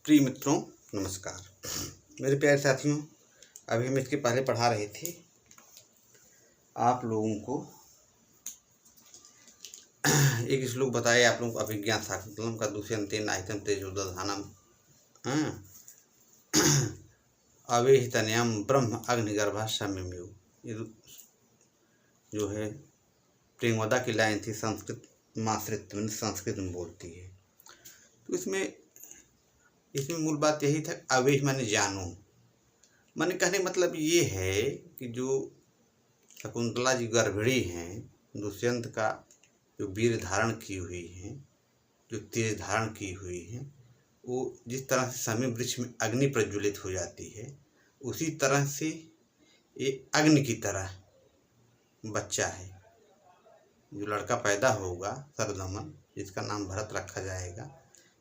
प्रिय मित्रों नमस्कार। मेरे प्यारे साथियों, अभी हम इसके पहले पढ़ा रहे थे आप लोगों को एक श्लोक बताए आप लोगों को अभिज्ञान शाकुंतलम का दूसरे नाहितम तेजोदधानम अवेहितनयम ब्रह्म अग्निगर्भा सम्यमेव। ये जो है प्रेमवदा की लाइन थी, संस्कृत माश्रित संस्कृत में बोलती है। तो इसमें मूल बात यही था, अवेह माने जानो। माने कहने मतलब ये है कि जो शकुंतला जी गर्भिणी हैं, दुष्यंत का जो वीर धारण की हुई हैं, जो तेज धारण की हुई हैं, वो जिस तरह से शमी वृक्ष में अग्नि प्रज्वलित हो जाती है, उसी तरह से ये अग्नि की तरह बच्चा है। जो लड़का पैदा होगा सरदमन, जिसका नाम भरत रखा जाएगा,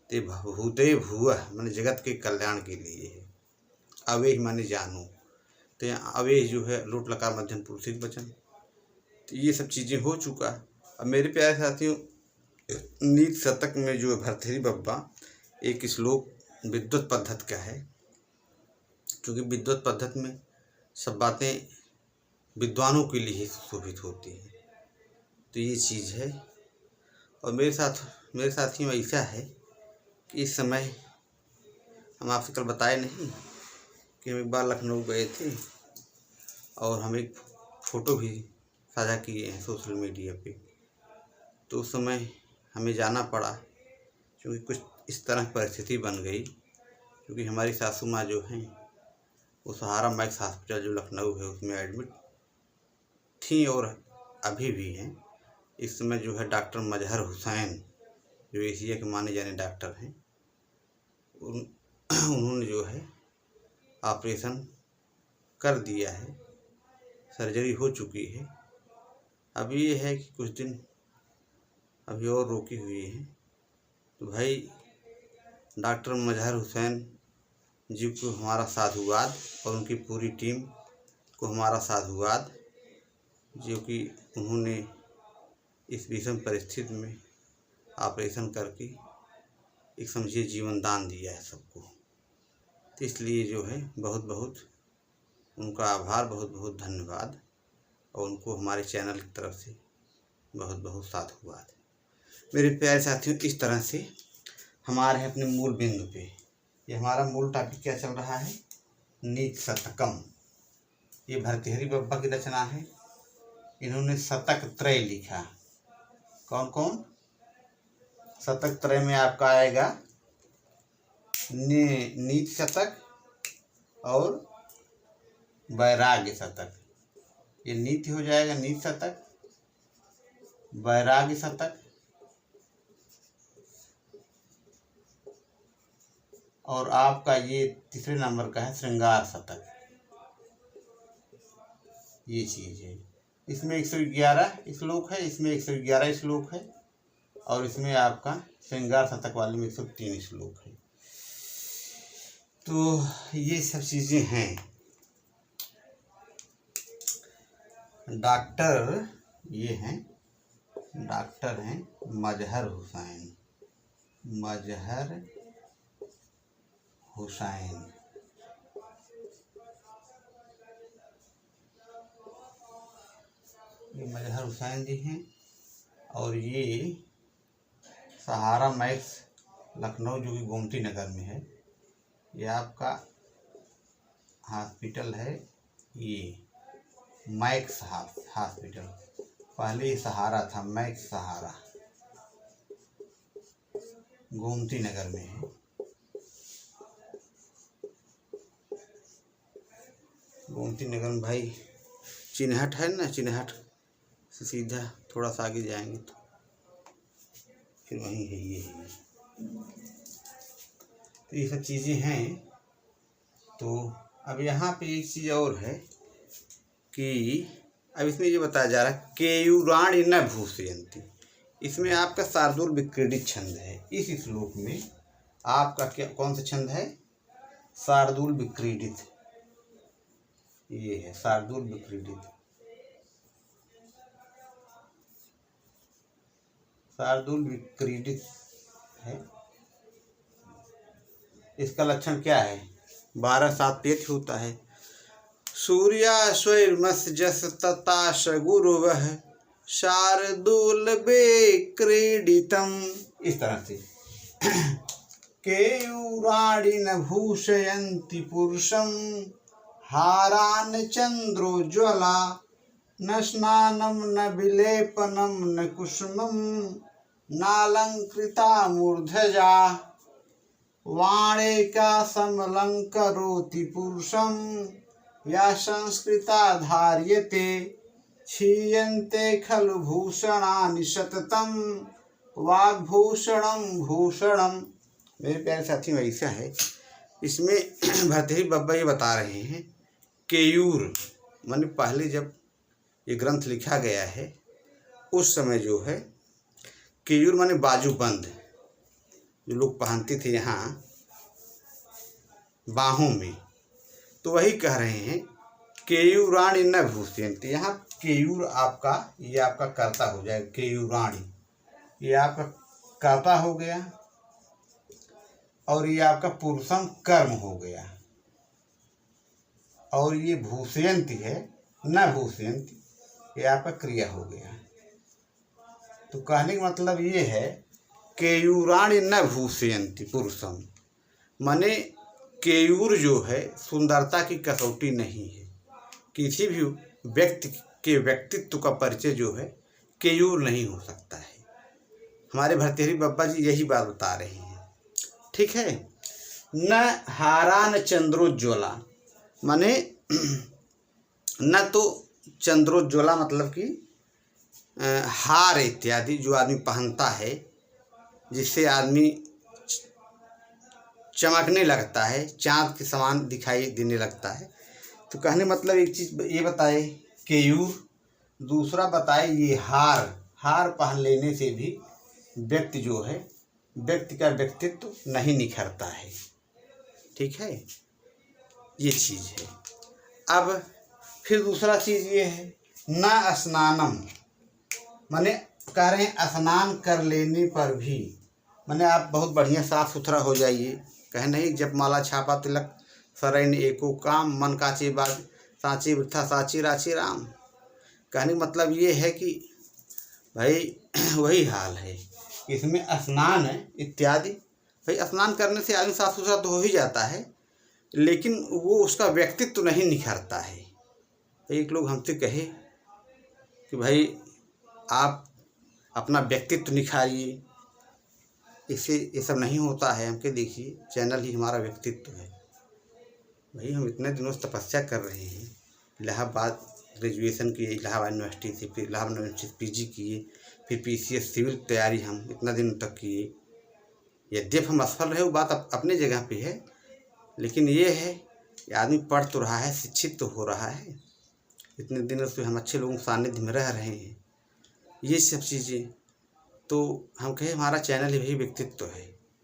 ते भूते भूवः माने जगत के कल्याण के लिए है। अवेह माने जानो। तो यहाँ अवेह जो है लोट लकार मध्यम पुरुषिक वचन। तो ये सब चीज़ें हो चुका। अब मेरे प्यारे साथियों, नीति शतक में जो भर्तृहरि बब्बा एक श्लोक विद्वत पद्धति का है, क्योंकि विद्वत पद्धति में सब बातें विद्वानों के लिए ही शोभित होती हैं। तो ये चीज़ है। और मेरे साथियों ऐसा है कि इस समय हम आपसे कल बताए नहीं कि हम एक बार लखनऊ गए थे और हम एक फ़ोटो भी साझा किए हैं सोशल मीडिया पे। तो उस समय हमें जाना पड़ा, क्योंकि कुछ इस तरह परिस्थिति बन गई, क्योंकि हमारी सासू माँ जो हैं वो सहारा मैक्स हॉस्पिटल जो लखनऊ है उसमें एडमिट थी और अभी भी हैं। इस समय जो है डॉक्टर मजहर हुसैन, जो एशिया के माने जाने डॉक्टर हैं, उन्होंने जो है ऑपरेशन कर दिया है, सर्जरी हो चुकी है। अभी ये है कि कुछ दिन अभी और रोकी हुई है। तो भाई डॉक्टर मजहर हुसैन जी को हमारा साधुवाद और उनकी पूरी टीम को हमारा साधुवाद, जो कि उन्होंने इस विषम परिस्थिति में ऑपरेशन करके एक समझिए जीवन दान दिया है सबको। तो इसलिए जो है बहुत बहुत उनका आभार, बहुत बहुत धन्यवाद, और उनको हमारे चैनल की तरफ से बहुत बहुत साधुवाद। मेरे प्यारे साथियों, इस तरह से हमारे अपने मूल बिंदु पे, ये हमारा मूल टॉपिक क्या चल रहा है, नीति शतकम। ये भर्तृहरि बब्बा की रचना है। इन्होंने शतक त्रय लिखा। कौन कौन? शतक त्रय में आपका आएगा नीति शतक और वैराग्य शतक। ये नीति हो जाएगा नीति शतक, वैराग्य शतक और आपका ये तीसरे नंबर का है श्रृंगार शतक। ये चीज़ है। इसमें 111 श्लोक है, इसमें 111 श्लोक है, और इसमें आपका श्रृंगार शतक वाले में 103 श्लोक है। तो ये सब चीज़ें हैं। डॉक्टर ये हैं, डॉक्टर हैं मजहर हुसैन। मजहर हुसैन ये मजहर हुसैन जी हैं, और ये सहारा मैक्स लखनऊ जो कि गोमती नगर में है, ये आपका हॉस्पिटल है। ये मैक्स हॉस्पिटल, पहले ये सहारा था, मैक्स सहारा गोमती नगर में है। गोमती नगर में भाई चिन्हट है ना, चिन्हट से सीधा थोड़ा सा आगे जाएंगे तो फिर वहीं है ये है। तो ये सब चीज़ें हैं। तो अब यहाँ पे एक चीज़ और है कि अब इसमें ये बताया जा रहा है केयूराणि न भूषयन्ति। इसमें आपका शार्दूल विक्रीडित छंद है। इस श्लोक में आपका क्या कौन सा छंद है? शार्दूल विक्रीडित। ये है शार्दूल विक्रीडित। शार्दूल विक्रीडित है। इसका लक्षण क्या है? 12-7 तेज होता है। सूर्याश्वैर्मस्जस तताश गुरुवः शार्दूल बे क्रीडितम। इस तरह से केयूराणि न भूषयन्ति पुरुषं हारान् चन्द्रोज्ज्वला न स्नानं न विलेपनं न कुसुमं नालंकृता मूर्धजा वाणेका समलंकरोति पुरुषं या संस्कृता धार्यते क्षीयन्ते खलु भूषणानि सततं वाग्भूषणं भूषणम। मेरे प्यारे साथियों, ऐसा है इसमें भर्तृहरि बब्बा ये बता रहे हैं केयूर माने पहले जब ये ग्रंथ लिखा गया है उस समय जो है केयूर माने बाजूबंद जो लोग पहनते थे यहाँ बाहों में, तो वही कह रहे हैं केयूराणि न भूषयन्ति। यहाँ केयूर आपका ये आपका कर्ता हो जाएगा, केयूराणि ये आपका कर्ता हो गया और ये आपका पुरुषम कर्म हो गया और ये भूषयन्ति है न भूषयन्ति ये आपका क्रिया हो गया। तो कहने का मतलब ये है केयूराणि न भूषयन्ति पुरुषम, माने केयूर जो है सुंदरता की कसौटी नहीं है। किसी भी व्यक्ति के व्यक्तित्व का परिचय जो है केयूर नहीं हो सकता है। हमारे भर्तृहरि बब्बा जी यही बात बता रहे हैं। ठीक है। न हारान चंद्रोज्ज्वला माने न तो चंद्रोज्ज्वला मतलब कि हार इत्यादि जो आदमी पहनता है जिससे आदमी चमकने लगता है, चाँद के समान दिखाई देने लगता है। तो कहने मतलब एक चीज़ ये बताए केयूर, दूसरा बताए ये हार पहन लेने से भी व्यक्ति जो है व्यक्ति का व्यक्तित्व नहीं निखरता है। ठीक है, ये चीज़ है। अब फिर दूसरा चीज़ ये है न स्नानम, माने कह रहे हैं स्नान कर लेने पर भी माने आप बहुत बढ़िया साफ सुथरा हो जाइए। कहे नहीं जब माला छापा तिलक सरैन एको काम मन काचे बाग सांची वृथा साची राची राम। कहने का मतलब ये है कि भाई वही हाल है इसमें स्नान इत्यादि। भाई स्नान करने से आदमी साफ सुथरा तो हो ही जाता है लेकिन वो उसका व्यक्तित्व नहीं निखरता है। एक लोग हमसे कहे कि भाई आप अपना व्यक्तित्व निखारिए, इससे ये सब नहीं होता है। हमके देखिए चैनल ही हमारा व्यक्तित्व है। भाई हम इतने दिनों से तपस्या कर रहे हैं, इलाहाबाद ग्रेजुएशन किए इलाहाबाद यूनिवर्सिटी से, फिर इलाहाबाद यूनिवर्सिटी पीजी किए, फिर पीसीएस सिविल तैयारी हम इतना दिन तक किए। यद्यपि हम असफल रहे वो बात अपने जगह पे है, लेकिन ये है कि आदमी पढ़ तो रहा है, शिक्षित तो हो रहा है। इतने दिनों से हम अच्छे लोगों के सानिध्य में रह रहे हैं। ये सब चीज़ें तो हम कहें हमारा चैनल ही व्यक्तित्व है।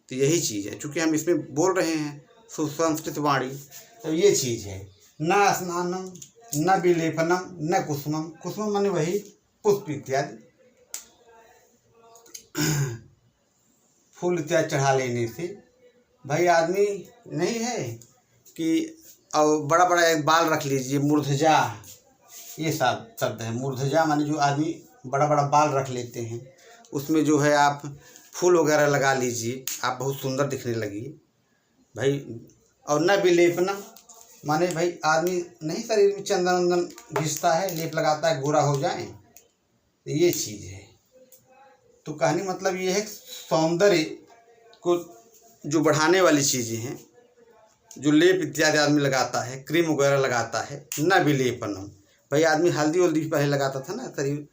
तो यही चीज़ है, चूँकि हम इसमें बोल रहे हैं सुसंस्कृत वाणी, तो ये चीज़ है न स्नानम न विलेपनम न कुसुमम। कुसुमम माने वही पुष्प इत्यादि फूल इत्यादि चढ़ा लेने से भाई आदमी नहीं है कि और बड़ा बड़ा एक बाल रख लीजिए, मूर्धजा ये सब शब्द है। मूर्धजा माने जो आदमी बड़ा बड़ा बाल रख लेते हैं, उसमें जो है आप फूल वगैरह लगा लीजिए, आप बहुत सुंदर दिखने लगिए भाई। और न विलेपना माने भाई आदमी नहीं शरीर में चंदन वंदन घिसता है, लेप लगाता है गोरा हो जाए, तो ये चीज़ है। तो कहने मतलब ये है सौंदर्य को जो बढ़ाने वाली चीज़ें हैं, जो लेप इत्यादि आदमी लगाता है, क्रीम वगैरह लगाता है। न विलेपनम भाई आदमी हल्दी वल्दी पहले लगाता था ना, शरीर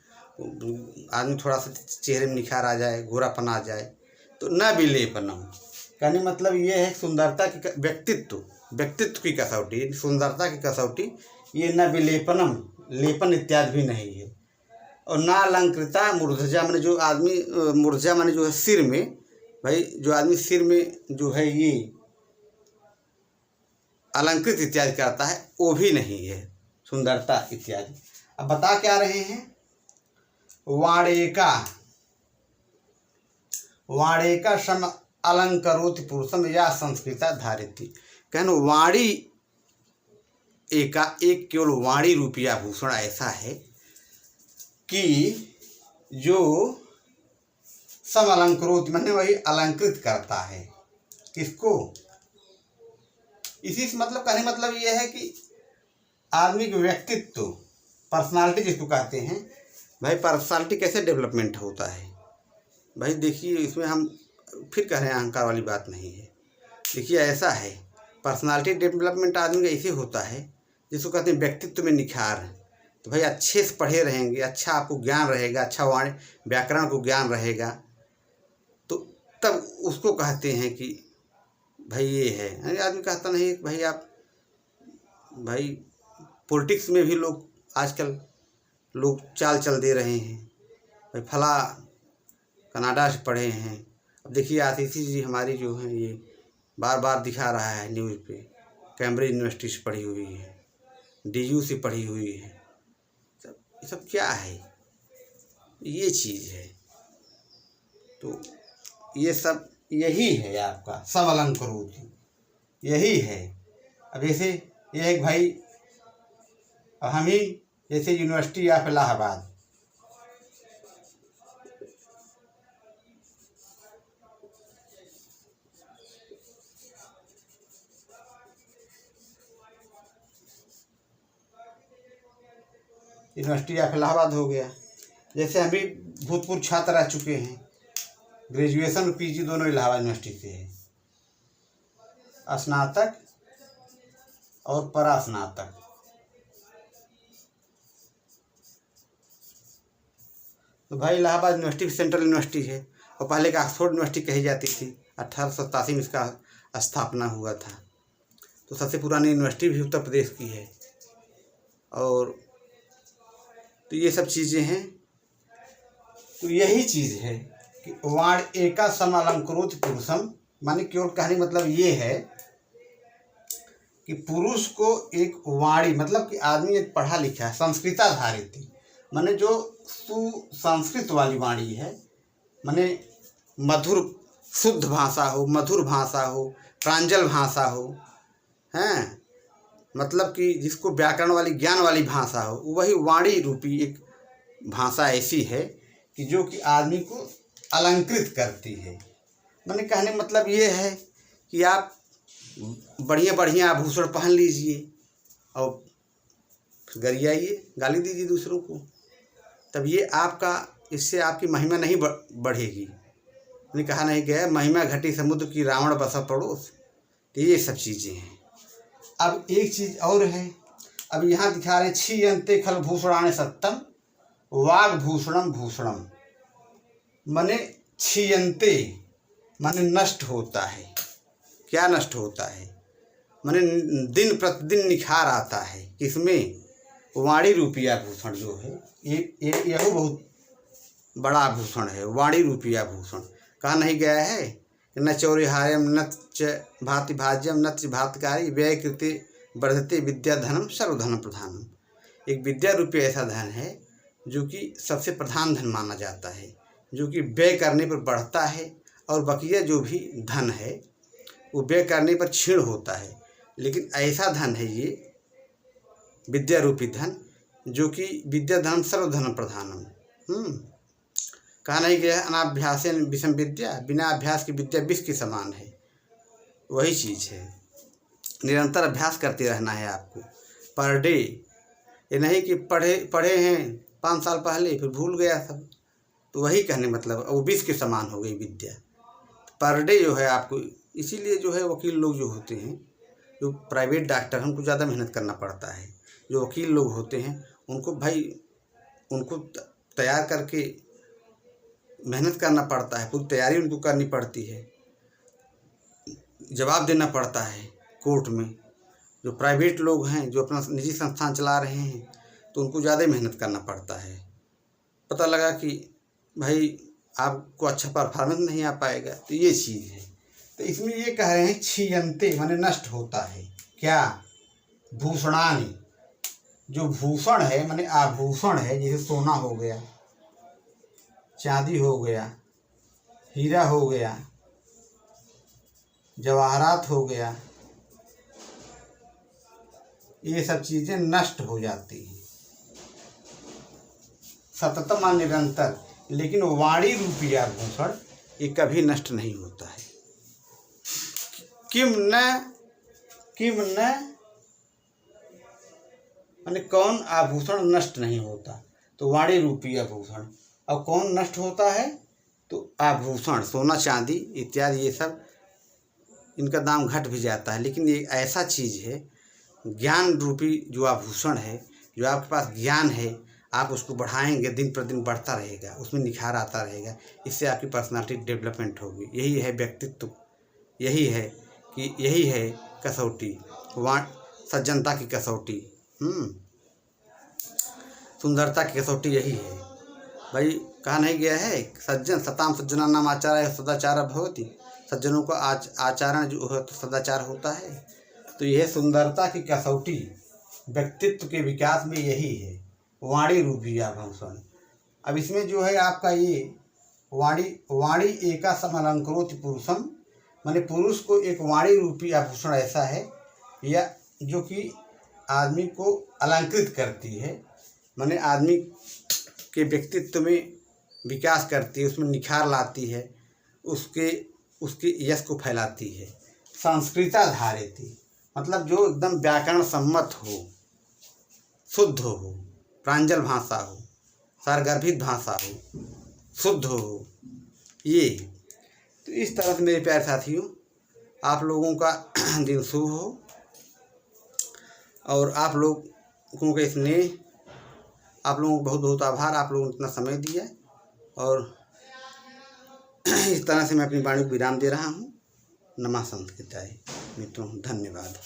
आदमी थोड़ा सा चेहरे में निखार आ जाए, गोरापन आ जाए। तो न विलेपनम कहने मतलब ये है सुंदरता की व्यक्तित्व की कसौटी, सुंदरता की कसौटी ये न विलेपनम लेपन इत्यादि भी नहीं है। और ना अलंकृता मूर्धजा माने जो आदमी मूर्धजा माने जो है सिर में, भाई जो आदमी सिर में जो है ये अलंकृत इत्यादि करता है वो भी नहीं है सुंदरता इत्यादि। अब बता क्या रहे हैं वाणेका सम अलंकरोति पुरुषम या संस्कृता धारिती। कहनो वाणी एक केवल वाणी रूपी आभूषण ऐसा है कि जो सम अलंकरोति मैंने वही अलंकृत करता है। किसको? इसी से मतलब कहने मतलब यह है कि आदमी के व्यक्तित्व, पर्सनालिटी जिसको कहते हैं, भाई पर्सनालिटी कैसे डेवलपमेंट होता है। भाई देखिए, इसमें हम फिर कह रहे हैं अहंकार वाली बात नहीं है। देखिए ऐसा है, पर्सनालिटी डेवलपमेंट आदमी का ऐसे होता है जिसको कहते हैं व्यक्तित्व में निखार। तो भाई अच्छे से पढ़े रहेंगे, अच्छा आपको ज्ञान रहेगा, अच्छा वाणी व्याकरण को ज्ञान रहेगा, तो तब उसको कहते हैं कि भाई ये है। यानी आदमी कहता नहीं भाई आप, भाई पॉलिटिक्स में भी लोग आजकल लोग चाल चल दे रहे हैं, भाई फला कनाडा से पढ़े हैं। अब देखिए आतिशी जी हमारी जो हैं, ये बार बार दिखा रहा है न्यूज़ पे, कैम्ब्रिज यूनिवर्सिटी से पढ़ी हुई है, DU से पढ़ी हुई है। ये सब क्या है? ये चीज़ है। तो ये सब यही है आपका समलंकरोति, यही है। अब जैसे ये एक भाई, हम ही जैसे university of Allahabad, university of Allahabad हो गया। जैसे हम भी भूतपूर्व छात्र रह चुके हैं, ग्रेजुएशन और PG दोनों इलाहाबाद यूनिवर्सिटी से है, स्नातक और परास्नातक। तो भाई इलाहाबाद यूनिवर्सिटी सेंट्रल यूनिवर्सिटी है, और पहले का ऑक्सफोर्ड यूनिवर्सिटी कही जाती थी। 1887 में इसका स्थापना हुआ था। तो सबसे पुरानी यूनिवर्सिटी भी उत्तर प्रदेश की है। और तो ये सब चीज़ें हैं। तो यही चीज़ है कि वाण एका समलंकृत पुरुषम, माने केवल कहने मतलब ये है कि पुरुष को एक वाणी, मतलब कि आदमी एक पढ़ा लिखा है, संस्कृताधारित, माने जो सुसंस्कृत वाली वाणी है, माने मधुर शुद्ध भाषा हो, मधुर भाषा हो, प्रांजल भाषा हो, हैं, मतलब कि जिसको व्याकरण वाली ज्ञान वाली भाषा हो, वही वाणी रूपी एक भाषा ऐसी है कि जो कि आदमी को अलंकृत करती है। मैंने कहने मतलब ये है कि आप बढ़िया बढ़िया आभूषण पहन लीजिए और गरियाइए, गाली दीजिए दूसरों को, तब ये आपका, इससे आपकी महिमा नहीं बढ़ेगी। मैंने कहा नहीं गया महिमा घटी समुद्र की रावण बसा पड़ोस। तो ये सब चीज़ें हैं। अब एक चीज़ और है, अब यहाँ दिखा रहे हैं क्षीयन्ते खल भूषणानि सत्यम वाग भूषणम भूषणम, माने क्षीयन्ते माने नष्ट होता है। क्या नष्ट होता है? माने दिन प्रतिदिन निखार आता है। किसमें? वाणी रूपी आभूषण जो है, यह बहुत बड़ा आभूषण है, वाणी रूपी आभूषण। कहा नहीं गया है न चौरिहार्यम न च भाति भाज्यम न च भातकारी व्यय कृते वर्धते विद्या धनम सर्वधन प्रधानम। एक विद्या रूपी ऐसा धन है जो कि सबसे प्रधान धन माना जाता है, जो कि व्यय करने पर बढ़ता है, और बकिया जो भी धन है वो व्यय करने पर क्षीण होता है। लेकिन ऐसा धन है ये विद्या रूपी धन, जो कि विद्या धनम सर्वधन प्रधानम। कहा नहीं गया अनाभ्यासेन विषम विद्या, बिना अभ्यास की विद्या विष के समान है। वही चीज़ है, निरंतर अभ्यास करते रहना है आपको पर डे। ये नहीं कि पढ़े हैं 5 साल पहले फिर भूल गया सब, तो वही कहने मतलब वो विष के समान हो गई विद्या। पर डे जो है आपको, इसीलिए जो है वकील लोग जो होते हैं, जो प्राइवेट डॉक्टर, हमको ज़्यादा मेहनत करना पड़ता है। जो वकील लोग होते हैं उनको भाई उनको तैयार करके मेहनत करना पड़ता है, पूरी तैयारी उनको करनी पड़ती है, जवाब देना पड़ता है कोर्ट में। जो प्राइवेट लोग हैं जो अपना निजी संस्थान चला रहे हैं तो उनको ज़्यादा मेहनत करना पड़ता है। पता लगा कि भाई आपको अच्छा परफॉर्मेंस नहीं आ पाएगा, तो ये चीज़ है। तो इसमें ये कह रहे हैं क्षीयन्ते माने नष्ट होता है। क्या? भूषणानि, जो भूषण है माने आभूषण है, जैसे सोना हो गया, चांदी हो गया, हीरा हो गया, जवाहरात हो गया, ये सब चीज़ें नष्ट हो जाती हैं सततम और निरंतर। लेकिन वाणी रूपी आभूषण ये कभी नष्ट नहीं होता है। किम न माने कौन आभूषण नष्ट नहीं होता, तो वाणी रूपी आभूषण। और कौन नष्ट होता है, तो आभूषण, सोना चांदी इत्यादि ये सब, इनका दाम घट भी जाता है। लेकिन ये ऐसा चीज़ है, ज्ञान रूपी जो आभूषण है, जो आपके पास ज्ञान है, आप उसको बढ़ाएंगे, दिन प्रतिदिन बढ़ता रहेगा, उसमें निखार आता रहेगा, इससे आपकी पर्सनालिटी डेवलपमेंट होगी। यही है व्यक्तित्व, यही है कसौटी, सज्जनता की कसौटी, सुंदरता की कसौटी यही है भाई। कहा नहीं गया है, सज्जन सताम सज्जनानाम आचार्य सदाचार भवति, सज्जनों का आचरण जो है तो सदाचार होता है। तो यह सुंदरता की कसौटी व्यक्तित्व के विकास में यही है वाणी रूपी आभूषण। अब इसमें जो है आपका ये वाणी एका समलंकरोति पुरुषम, माने पुरुष को एक वाणी रूपी आभूषण ऐसा है या जो कि आदमी को अलंकृत करती है, माने आदमी के व्यक्तित्व में विकास करती है, उसमें निखार लाती है, उसके यश को फैलाती है। संस्कृता धारेति मतलब जो एकदम व्याकरण सम्मत हो, शुद्ध हो, प्रांजल भाषा हो, सारगर्भित भाषा हो, शुद्ध हो, ये। तो इस तरह से मेरे प्यारे साथियों, आप लोगों का दिन शुभ हो और आप लोगों के स्नेह, आप लोगों को बहुत बहुत आभार, आप लोगों ने इतना समय दिया। और इस तरह से मैं अपनी वाणी को विराम दे रहा हूँ। नमः संस्कृताय। मित्रों धन्यवाद।